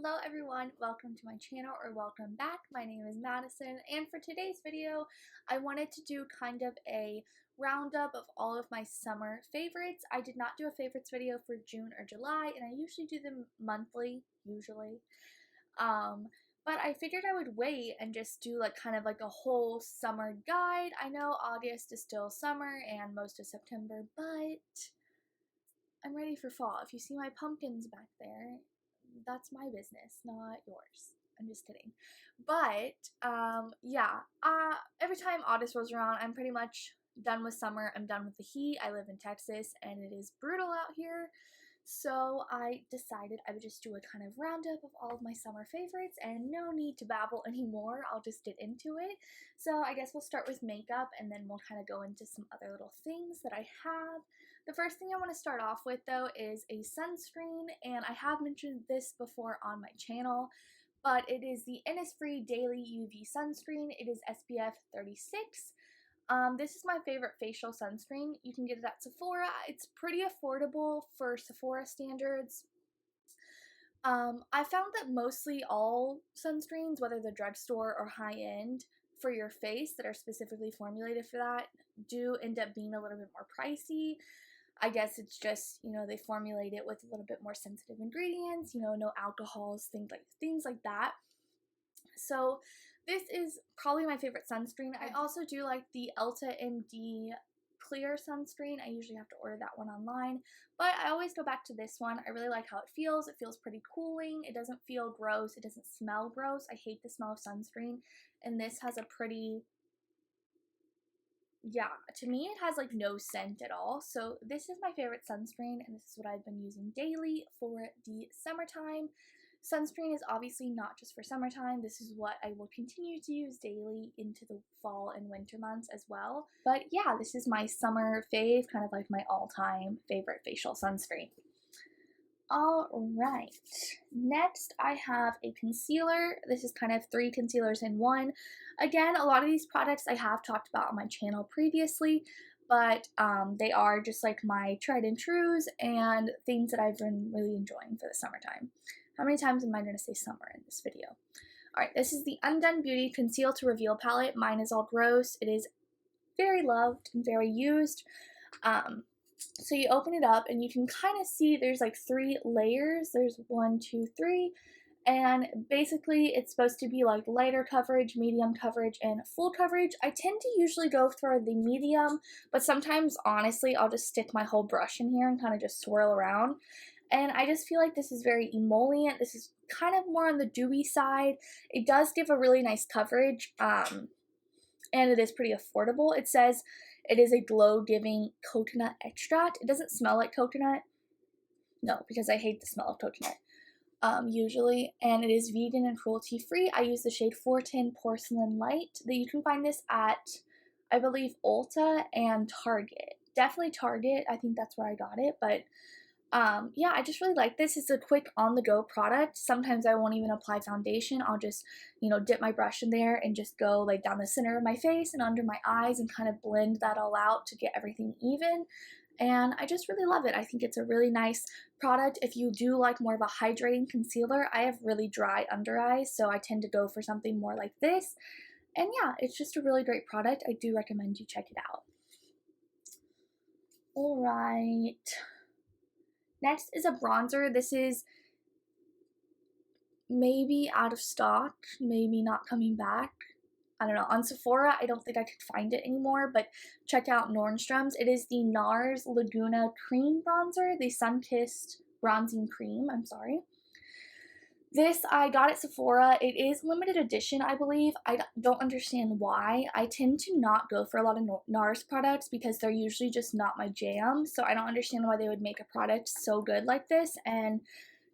Hello everyone, welcome to my channel or welcome back. My name is Madison, and for today's video I wanted to do kind of a roundup of all of my summer favorites. I did not do a favorites video for June or July, and I usually do them monthly, but I figured I would wait and just do like kind of like a whole summer guide. I know August is still summer and most of September, but I'm ready for fall. If you see my pumpkins back there, that's my business, not yours. I'm just kidding. But every time August rolls around, I'm pretty much done with summer. I'm done with the heat. I live in Texas and it is brutal out here. So I decided I would just do a kind of roundup of all of my summer favorites, and no need to babble anymore. I'll just get into it. So I guess we'll start with makeup and then we'll kind of go into some other little things that I have. The first thing I want to start off with though is a sunscreen, and I have mentioned this before on my channel, but it is the Innisfree Daily UV Sunscreen. It is SPF 36. This is my favorite facial sunscreen. You can get it at Sephora. It's pretty affordable for Sephora standards. I found that mostly all sunscreens, whether they're drugstore or high-end for your face that are specifically formulated for that, do end up being a little bit more pricey. I guess it's just, they formulate it with a little bit more sensitive ingredients, no alcohols, things like that. So this is probably my favorite sunscreen. I also do like the Elta MD clear sunscreen. I usually have to order that one online, but I always go back to this one. I really like how it feels. It feels pretty cooling. It doesn't feel gross. It doesn't smell gross. I hate the smell of sunscreen, and this has a pretty, to me it has like no scent at all. So this is my favorite sunscreen, and this is what I've been using daily for the summertime. Sunscreen is obviously not just for summertime. This is what I will continue to use daily into the fall and winter months as well. But yeah, this is my summer fave, kind of like my all-time favorite facial sunscreen. Alright, next I have a concealer. This is kind of 3 concealers in one. Again, a lot of these products I have talked about on my channel previously, but they are just like my tried and trues and things that I've been really enjoying for the summertime. How many times am I going to say summer in this video? Alright, this is the Undone Beauty Conceal to Reveal palette. Mine is all gross. It is very loved and very used. So you open it up and you can kind of see there's like 3 layers. There's 1, 2, 3. And basically it's supposed to be like lighter coverage, medium coverage, and full coverage. I tend to usually go for the medium, but sometimes honestly I'll just stick my whole brush in here and kind of just swirl around. And I just feel like this is very emollient. This is kind of more on the dewy side. It does give a really nice coverage, and it is pretty affordable. It says it is a glow-giving coconut extract. It doesn't smell like coconut. No, because I hate the smell of coconut usually. And it is vegan and cruelty-free. I use the shade 410 Porcelain Light. You can find this at, I believe, Ulta and Target. Definitely Target. I think that's where I got it, but yeah, I just really like this. It's a quick on-the-go product. Sometimes I won't even apply foundation. I'll just, dip my brush in there and just go like down the center of my face and under my eyes and kind of blend that all out to get everything even. And I just really love it. I think it's a really nice product. If you do like more of a hydrating concealer, I have really dry under eyes, so I tend to go for something more like this. And yeah, it's just a really great product. I do recommend you check it out. Alright. Next is a bronzer. This is maybe out of stock, maybe not coming back. I don't know. On Sephora, I don't think I could find it anymore, but check out Nordstrom's. It is the NARS Laguna Cream Bronzer, the Sun-Kissed Bronzing Cream, I'm sorry. This I got at Sephora. It is limited edition, I believe. I don't understand why. I tend to not go for a lot of NARS products because they're usually just not my jam. So I don't understand why they would make a product so good like this and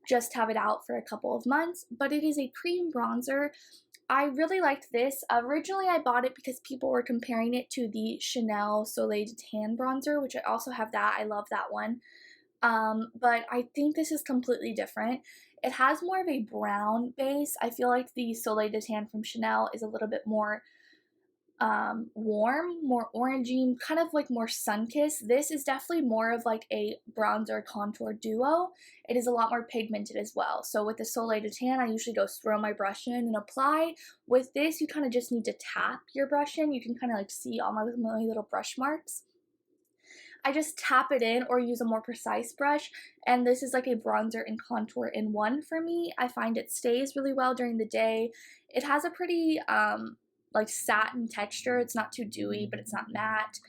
just have it out for a couple of months. But it is a cream bronzer. I really liked this. Originally I bought it because people were comparing it to the Chanel Soleil de Tan bronzer, which I also have that. I love that one. But I think this is completely different. It has more of a brown base. I feel like the Soleil de Tan from Chanel is a little bit more warm, more orangey, kind of like more sun-kissed. This is definitely more of like a bronzer contour duo. It is a lot more pigmented as well. So with the Soleil de Tan, I usually go throw my brush in and apply. With this, you kind of just need to tap your brush in. You can kind of like see all my little brush marks. I just tap it in or use a more precise brush, and this is like a bronzer and contour in one for me. I find it stays really well during the day. It has a pretty like satin texture. It's not too dewy, but it's not matte.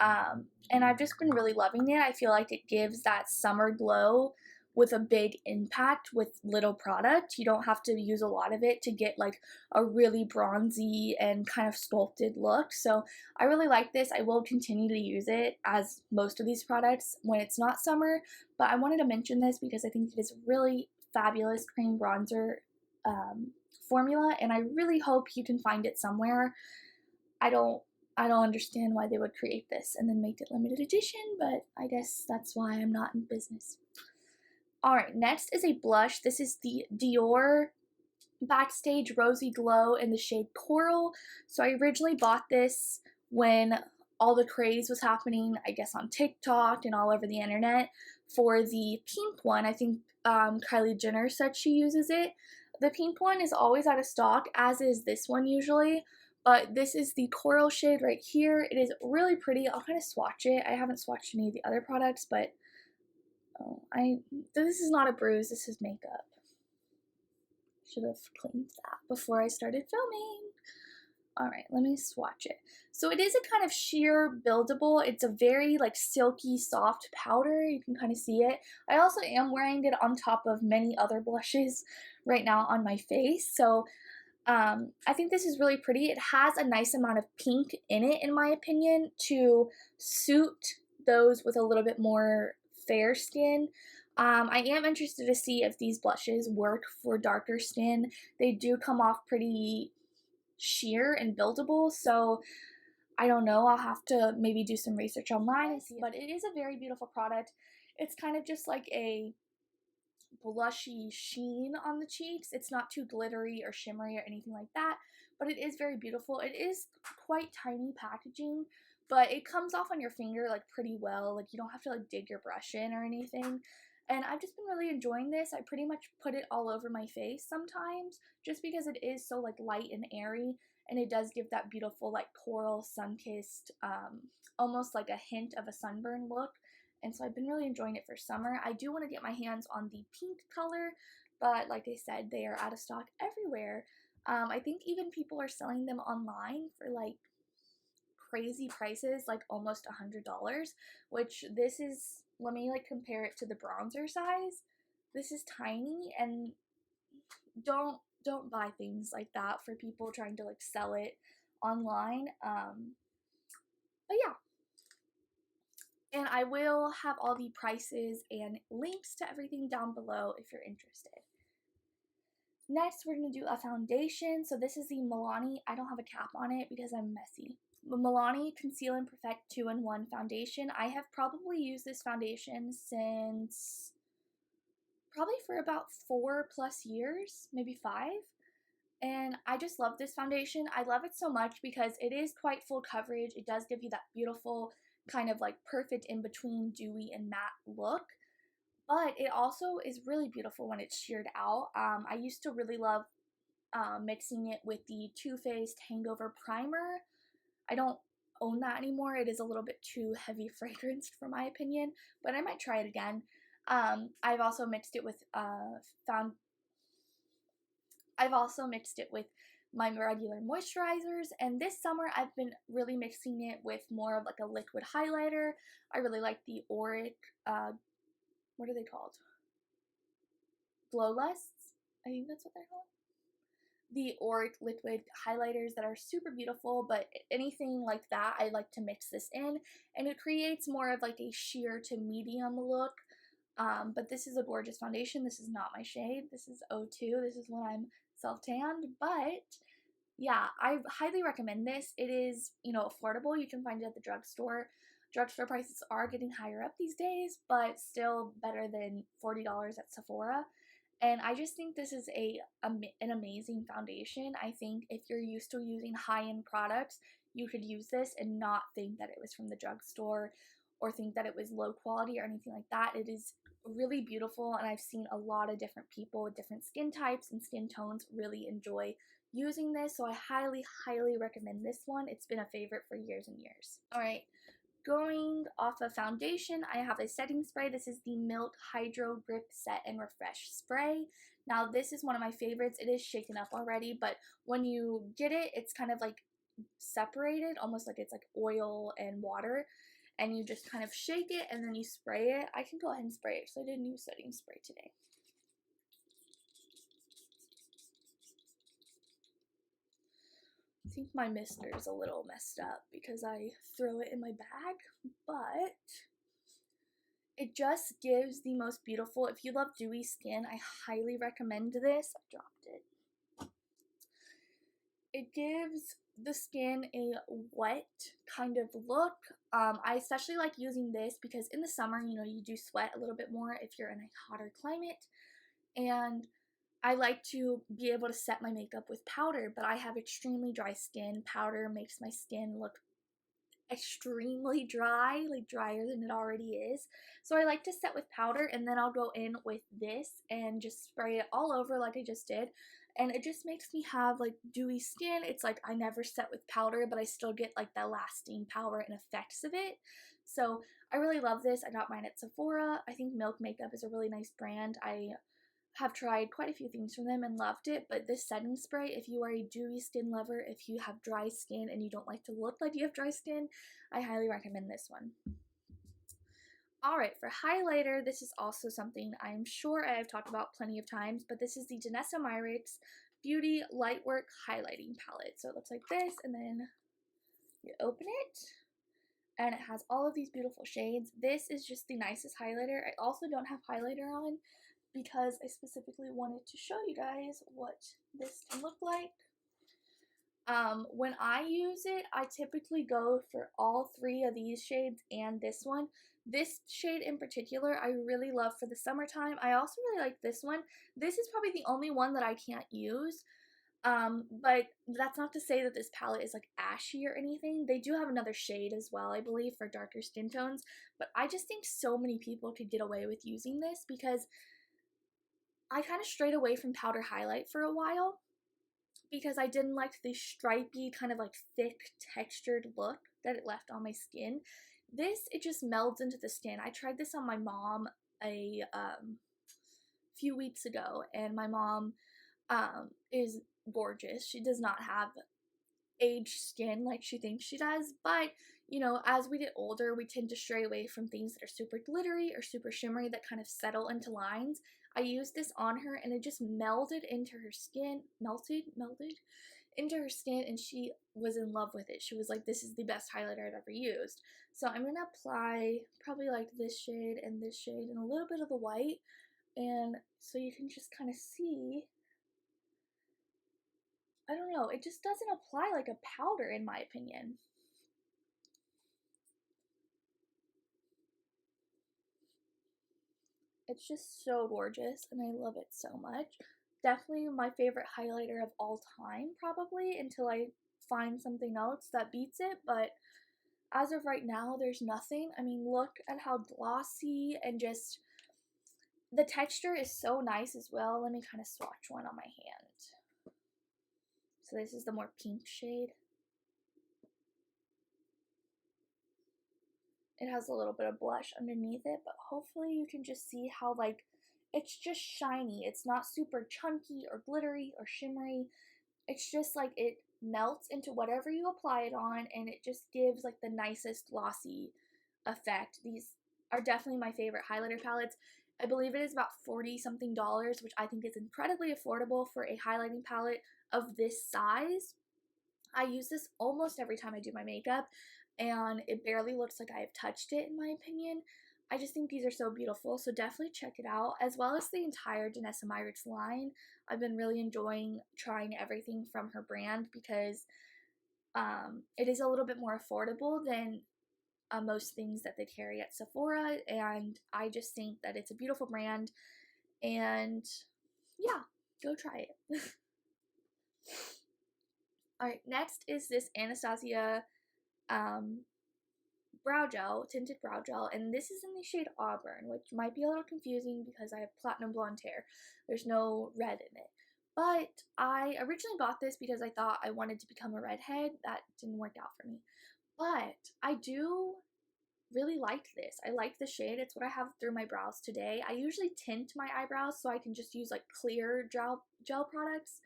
And I've just been really loving it. I feel like it gives that summer glow with a big impact with little product. You don't have to use a lot of it to get like a really bronzy and kind of sculpted look. So I really like this. I will continue to use it as most of these products when it's not summer, but I wanted to mention this because I think it is a really fabulous cream bronzer formula, and I really hope you can find it somewhere. I don't understand why they would create this and then make it limited edition, but I guess that's why I'm not in business. Alright, next is a blush. This is the Dior Backstage Rosy Glow in the shade Coral. So I originally bought this when all the craze was happening, I guess on TikTok and all over the internet, for the pink one. I think Kylie Jenner said she uses it. The pink one is always out of stock, as is this one usually. But this is the Coral shade right here. It is really pretty. I'll kind of swatch it. I haven't swatched any of the other products, but this is not a bruise, this is makeup. Should have cleaned that before I started filming. Alright, let me swatch it. So it is a kind of sheer buildable. It's a very like silky, soft powder. You can kind of see it. I also am wearing it on top of many other blushes right now on my face. So I think this is really pretty. It has a nice amount of pink in it, in my opinion, to suit those with a little bit more fair skin. I am interested to see if these blushes work for darker skin. They do come off pretty sheer and buildable, so I don't know. I'll have to maybe do some research online and see. But it is a very beautiful product. It's kind of just like a blushy sheen on the cheeks. It's not too glittery or shimmery or anything like that, but it is very beautiful. It is quite tiny packaging, but it comes off on your finger like pretty well. Like you don't have to like dig your brush in or anything. And I've just been really enjoying this. I pretty much put it all over my face sometimes just because it is so like light and airy, and it does give that beautiful like coral sun-kissed almost like a hint of a sunburn look. And so I've been really enjoying it for summer. I do want to get my hands on the pink color, but like I said, they are out of stock everywhere. I think even people are selling them online for like crazy prices, like almost $100, which this is, let me like compare it to the bronzer size. This is tiny, and don't buy things like that for people trying to like sell it online. But yeah. And I will have all the prices and links to everything down below if you're interested. Next, we're going to do a foundation. So this is the Milani. I don't have a cap on it because I'm messy. The Milani Conceal and Perfect 2-in-1 foundation. I have probably used this foundation since probably for about 4+ years, maybe 5. And I just love this foundation. I love it so much because it is quite full coverage. It does give you that beautiful kind of like perfect in between dewy and matte look, but it also is really beautiful when it's sheared out. I used to really love mixing it with the Too Faced Hangover Primer. I don't own that anymore. It is a little bit too heavy fragranced for my opinion, but I might try it again. I've also mixed it with my regular moisturizers, and this summer I've been really mixing it with more of like a liquid highlighter. I really like the Auric, what are they called? Glow Lusts? I think that's what they're called. The Auric liquid highlighters that are super beautiful, but anything like that, I like to mix this in, and it creates more of like a sheer to medium look. But this is a gorgeous foundation. This is not my shade. This is 02. This is when I'm self-tanned, but yeah, I highly recommend this. It is, you know, affordable. You can find it at the drugstore. Drugstore prices are getting higher up these days, but still better than $40 at Sephora. And I just think this is an amazing foundation. I think if you're used to using high-end products, you could use this and not think that it was from the drugstore or think that it was low quality or anything like that. It is really beautiful, and I've seen a lot of different people with different skin types and skin tones really enjoy using this, so I highly, highly recommend this one. It's been a favorite for years and years. Alright, going off of foundation, I have a setting spray. This is the Milk Hydro Grip Set and Refresh Spray. Now, this is one of my favorites. It is shaken up already, but when you get it, it's kind of like separated, almost like it's like oil and water, and you just kind of shake it and then you spray it. I can go ahead and spray it, so I did a new setting spray today. I think my mister is a little messed up because I throw it in my bag, but it just gives the most beautiful, if you love dewy skin, I highly recommend this. I dropped it. It gives the skin a wet kind of look. I especially like using this because in the summer, you know, you do sweat a little bit more if you're in a hotter climate, and I like to be able to set my makeup with powder, but I have extremely dry skin. Powder makes my skin look extremely dry, like drier than it already is. So I like to set with powder, and then I'll go in with this and just spray it all over like I just did. And it just makes me have like dewy skin. It's like I never set with powder, but I still get like the lasting power and effects of it. So I really love this. I got mine at Sephora. I think Milk Makeup is a really nice brand. I have tried quite a few things from them and loved it, but this setting spray, if you are a dewy skin lover, if you have dry skin and you don't like to look like you have dry skin, I highly recommend this one. Alright, for highlighter, this is also something I'm sure I have talked about plenty of times, but this is the Danessa Myricks Beauty Lightwork Highlighting Palette. So it looks like this, and then you open it, and it has all of these beautiful shades. This is just the nicest highlighter. I also don't have highlighter on because I specifically wanted to show you guys what this can look like. When I use it, I typically go for all three of these shades and this one. This shade in particular, I really love for the summertime. I also really like this one. This is probably the only one that I can't use. But that's not to say that this palette is like ashy or anything. They do have another shade as well, I believe, for darker skin tones. But I just think so many people could get away with using this because I kind of strayed away from powder highlight for a while because I didn't like the stripy, kind of like thick textured look that it left on my skin. This, it just melds into the skin. I tried this on my mom a few weeks ago, and my mom is gorgeous. She does not have aged skin like she thinks she does, but you know, as we get older, we tend to stray away from things that are super glittery or super shimmery that kind of settle into lines. I used this on her and it just melded into her skin, melded into her skin, and she was in love with it. She was like, this is the best highlighter I've ever used. So I'm gonna apply probably like this shade and a little bit of the white, and so you can just kind of see. I don't know, it just doesn't apply like a powder in my opinion. It's just so gorgeous and I love it so much. Definitely my favorite highlighter of all time, probably, until I find something else that beats it, but as of right now, there's nothing. I mean, look at how glossy, and just the texture is so nice as well. Let me kind of swatch one on my hand. So this is the more pink shade. It has a little bit of blush underneath it, but hopefully you can just see how, like, it's just shiny. It's not super chunky or glittery or shimmery. It's just like it melts into whatever you apply it on, and it just gives like the nicest glossy effect. These are definitely my favorite highlighter palettes. I believe it is about $40 something, which I think is incredibly affordable for a highlighting palette of this size. I use this almost every time I do my makeup, and it barely looks like I have touched it in my opinion. I just think these are so beautiful, so definitely check it out, as well as the entire Danessa Myricks line. I've been really enjoying trying everything from her brand because it is a little bit more affordable than most things that they carry at Sephora, and I just think that it's a beautiful brand, and yeah, go try it. Alright, next is this Anastasia brow gel, tinted brow gel, and this is in the shade Auburn, which might be a little confusing because I have platinum blonde hair. There's no red in it. But I originally bought this because I thought I wanted to become a redhead. That didn't work out for me. But I do really like this. I like the shade. It's what I have through my brows today. I usually tint my eyebrows so I can just use like clear gel products.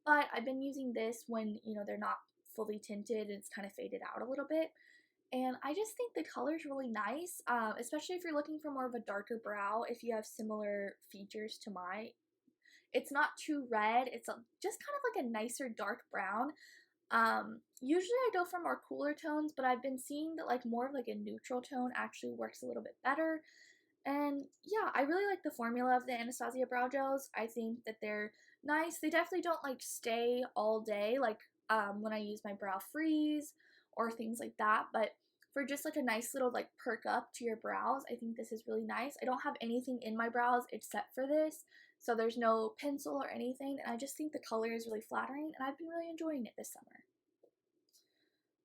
But I've been using this when, you know, they're not fully tinted and it's kind of faded out a little bit. And I just think the color is really nice, especially if you're looking for more of a darker brow, if you have similar features to mine. It's not too red, it's just kind of like a nicer dark brown. Usually I go for more cooler tones, but I've been seeing that like more of like a neutral tone actually works a little bit better. And yeah, I really like the formula of the Anastasia brow gels. I think that they're nice. They definitely don't like stay all day like when I use my brow freeze or things like that, but for just like a nice little like perk up to your brows, I think this is really nice. I don't have anything in my brows except for this, so there's no pencil or anything, and I just think the color is really flattering, and I've been really enjoying it this summer.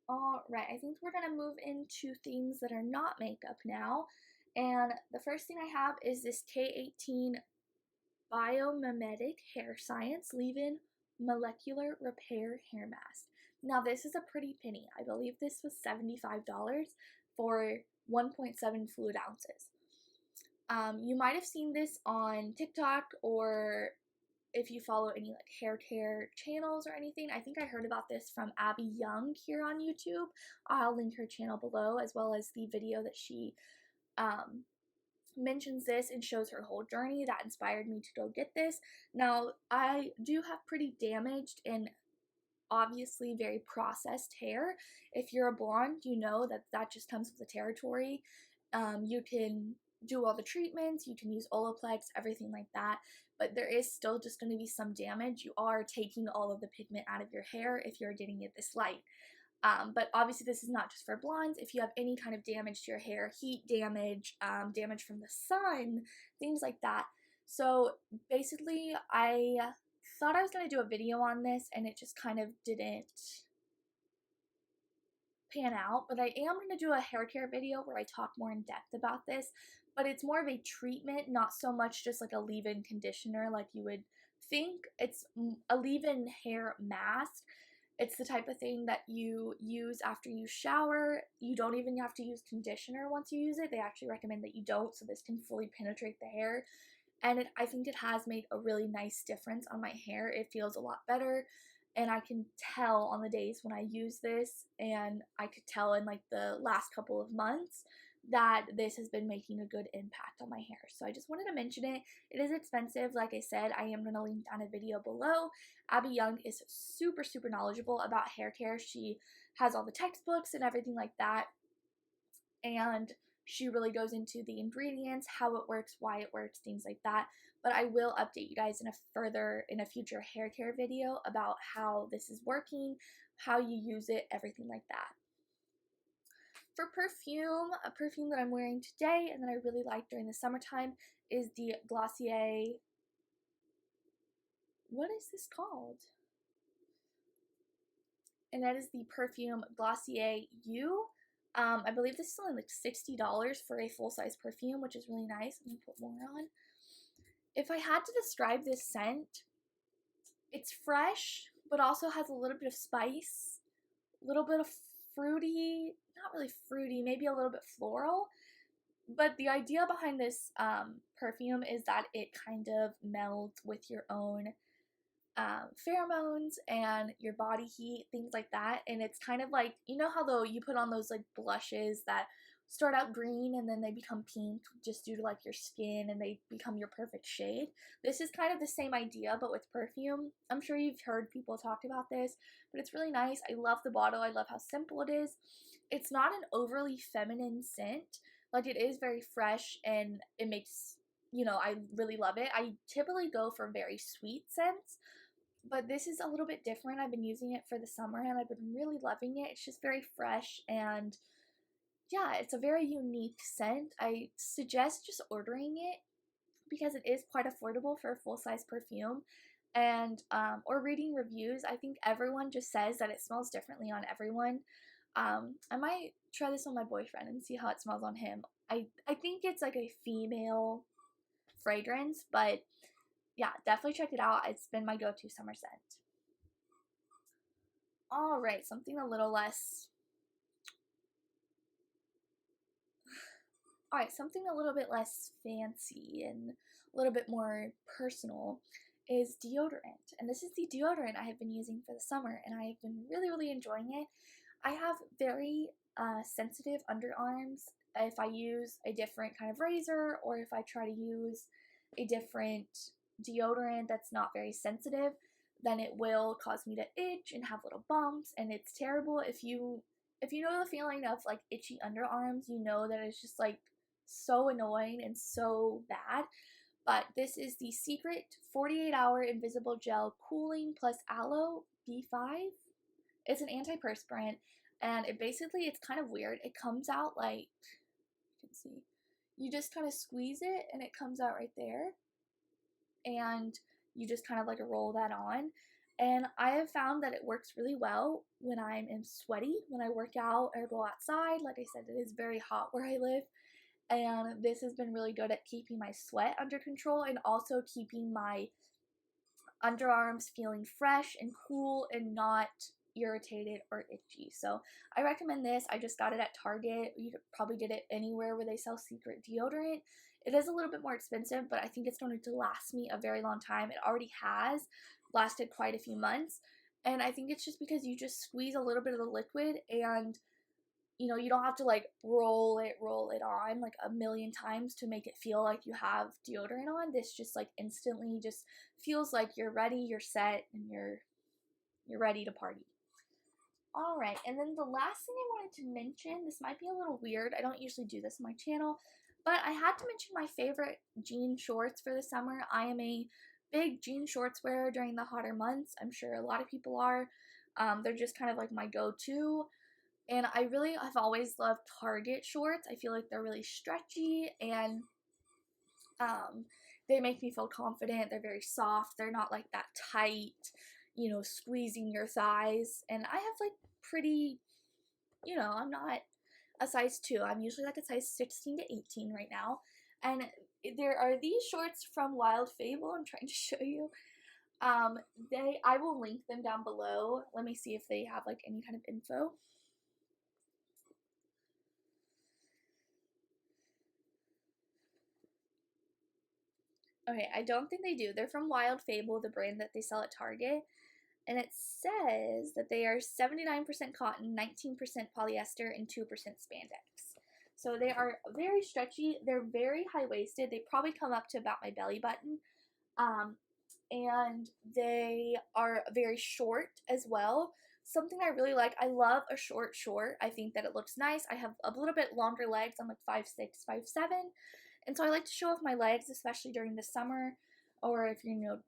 Alright, I think we're going to move into things that are not makeup now. And the first thing I have is this K18 Biomimetic Hair Science Leave-In Molecular Repair Hair Mask. Now this is a pretty penny. I believe this was $75 for 1.7 fluid ounces. You might have seen this on TikTok, or if you follow any like hair care channels or anything. I think I heard about this from Abby Young here on YouTube. I'll link her channel below, as well as the video that she mentions this and shows her whole journey that inspired me to go get this. Now, I do have pretty damaged and obviously very processed hair. If you're a blonde, you know that that just comes with the territory. You can do all the treatments, you can use Olaplex, everything like that, but there is still just going to be some damage. You are taking all of the pigment out of your hair if you're getting it this light. But obviously this is not just for blondes. If you have any kind of damage to your hair, heat damage, damage from the sun, things like that. So basically I thought I was going to do a video on this and it just kind of didn't pan out, but I am going to do a hair care video where I talk more in depth about this, but it's more of a treatment, not so much just like a leave-in conditioner like you would think. It's a leave-in hair mask. It's the type of thing that you use after you shower. You don't even have to use conditioner once you use it. They actually recommend that you don't, so this can fully penetrate the hair. And I think it has made a really nice difference on my hair. It feels a lot better. And I can tell on the days when I use this, and I could tell in like the last couple of months, that this has been making a good impact on my hair. So I just wanted to mention it. It is expensive. Like I said, I am going to link down a video below. Abby Young is super, super knowledgeable about hair care. She has all the textbooks and everything like that. And she really goes into the ingredients, how it works, why it works, things like that. But I will update you guys in a future hair care video about how this is working, how you use it, everything like that. For perfume, a perfume that I'm wearing today and that I really like during the summertime is the Glossier. What is this called? And that is the Perfume Glossier You. I believe this is only like $60 for a full-size perfume, which is really nice. I'm going to put more on. If I had to describe this scent, it's fresh, but also has a little bit of spice, a little bit of fruity, not really fruity, maybe a little bit floral. But the idea behind this perfume is that it kind of melds with your own pheromones and your body heat, things like that. And it's kind of like, you know how though you put on those like blushes that start out green and then they become pink just due to like your skin and they become your perfect shade. This is kind of the same idea but with perfume. I'm sure you've heard people talk about this, but it's really nice. I love the bottle. I love how simple it is. It's not an overly feminine scent. Like, it is very fresh and it makes, you know, I really love it. I typically go for very sweet scents, but this is a little bit different. I've been using it for the summer and I've been really loving it. It's just very fresh and yeah, it's a very unique scent. I suggest just ordering it because it is quite affordable for a full-size perfume. And or reading reviews, I think everyone just says that it smells differently on everyone. I might try this on my boyfriend and see how it smells on him. I think it's like a female fragrance, but yeah, definitely check it out. It's been my go-to summer scent. Alright, something a little less... Alright, something a little bit less fancy and a little bit more personal is deodorant. And this is the deodorant I have been using for the summer, and I have been really, really enjoying it. I have very sensitive underarms. If I use a different kind of razor, or if I try to use a different deodorant that's not very sensitive, then it will cause me to itch and have little bumps, and it's terrible. If you know the feeling of like itchy underarms, you know that it's just like so annoying and so bad. But this is the Secret 48-hour Invisible Gel Cooling plus Aloe B5. It's an antiperspirant, and it's kind of weird. It comes out like, you can see, you just kind of squeeze it and it comes out right there, and you just kind of like roll that on. And I have found that it works really well when I'm sweaty, when I work out or go outside. Like I said, it is very hot where I live, and this has been really good at keeping my sweat under control and also keeping my underarms feeling fresh and cool and not irritated or itchy. So I recommend this. I just got it at Target. You could probably get it anywhere where they sell Secret deodorant. It is a little bit more expensive, but I think it's going to last me a very long time. It already has lasted quite a few months, and I think it's just because you just squeeze a little bit of the liquid, and you know, you don't have to like roll it on like a million times to make it feel like you have deodorant on. This just like instantly just feels like you're ready, you're set, and you're ready to party. Alright, and then the last thing I wanted to mention, this might be a little weird, I don't usually do this on my channel, but I had to mention my favorite jean shorts for the summer. I am a big jean shorts wearer during the hotter months. I'm sure a lot of people are. They're just kind of like my go-to. And I've always loved Target shorts. I feel like they're really stretchy, and they make me feel confident. They're very soft. They're not like that tight, you know, squeezing your thighs. And I have like pretty, you know, I'm not a size 2. I'm usually like a size 16 to 18 right now. And there are these shorts from Wild Fable. I'm trying to show you. I will link them down below. Let me see if they have like any kind of info. Okay, I don't think they do. They're from Wild Fable, the brand that they sell at Target. And it says that they are 79% cotton, 19% polyester, and 2% spandex. So they are very stretchy. They're very high-waisted. They probably come up to about my belly button. And they are very short as well. Something I really like, I love a short. I think that it looks nice. I have a little bit longer legs. I'm like 5'6", 5'7". And so I like to show off my legs, especially during the summer, or if you're,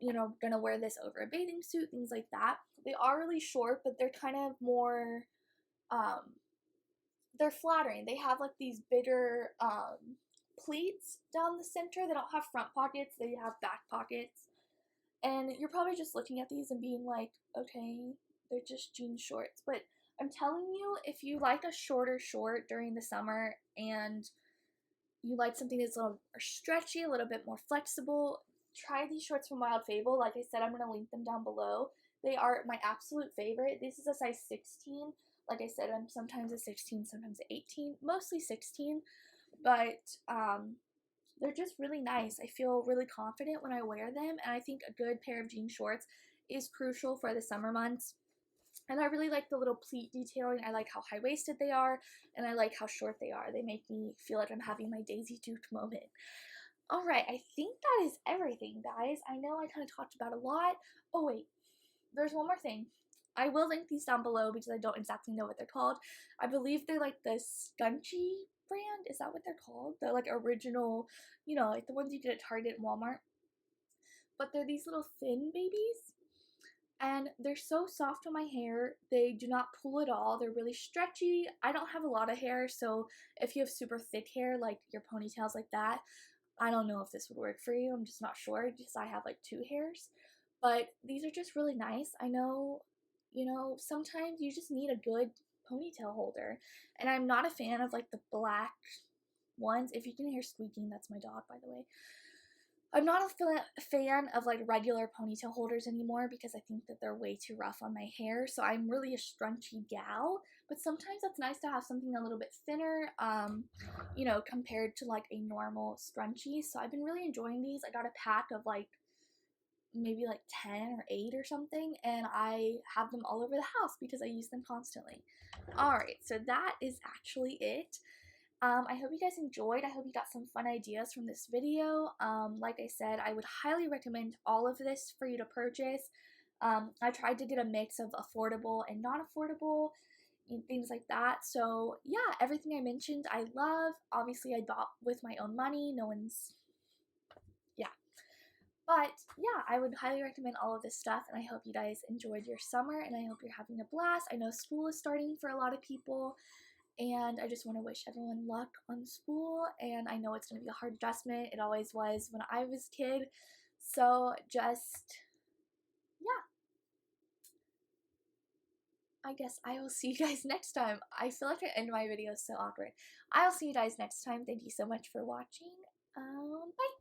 gonna wear this over a bathing suit, things like that. They are really short, but they're kind of more, they're flattering. They have like these bigger, pleats down the center. They don't have front pockets, they have back pockets. And you're probably just looking at these and being like, okay, they're just jean shorts. But I'm telling you, if you like a shorter short during the summer and you like something that's a little more stretchy, a little bit more flexible, try these shorts from Wild Fable. Like I said, I'm going to link them down below. They are my absolute favorite. This is a size 16. Like I said, I'm sometimes a 16, sometimes an 18, mostly 16. But they're just really nice. I feel really confident when I wear them, and I think a good pair of jean shorts is crucial for the summer months. And I really like the little pleat detailing. I like how high-waisted they are, and I like how short they are. They make me feel like I'm having my Daisy Duke moment. Alright, I think that is everything, guys. I know I kind of talked about a lot. Oh, wait. There's one more thing. I will link these down below because I don't exactly know what they're called. I believe they're like the Scunchie brand. Is that what they're called? They're like original, like the ones you get at Target and Walmart. But they're these little thin babies. And they're so soft on my hair. They do not pull at all. They're really stretchy. I don't have a lot of hair, so if you have super thick hair, like your ponytails like that, I don't know if this would work for you. I'm just not sure because I have like 2 hairs. But these are just really nice. I know, you know, sometimes you just need a good ponytail holder. And I'm not a fan of like the black ones. If you can hear squeaking, that's my dog, by the way. I'm not a fan of like regular ponytail holders anymore because I think that they're way too rough on my hair. So I'm really a scrunchy gal, but sometimes it's nice to have something a little bit thinner, you know, compared to like a normal scrunchie. So I've been really enjoying these. I got a pack of like maybe like 10 or 8 or something, and I have them all over the house because I use them constantly. Alright, so that is actually it. I hope you guys enjoyed. I hope you got some fun ideas from this video. Like I said, I would highly recommend all of this for you to purchase. I tried to get a mix of affordable and not affordable and things like that. So yeah, everything I mentioned I love. Obviously I bought with my own money. No one's, yeah. But yeah, I would highly recommend all of this stuff, and I hope you guys enjoyed your summer, and I hope you're having a blast. I know school is starting for a lot of people, and I just want to wish everyone luck on school, and I know it's going to be a hard adjustment. It always was when I was a kid. So just, yeah, I guess I will see you guys next time. I feel like I end my videos so awkward. I'll see you guys next time. Thank you so much for watching. Bye.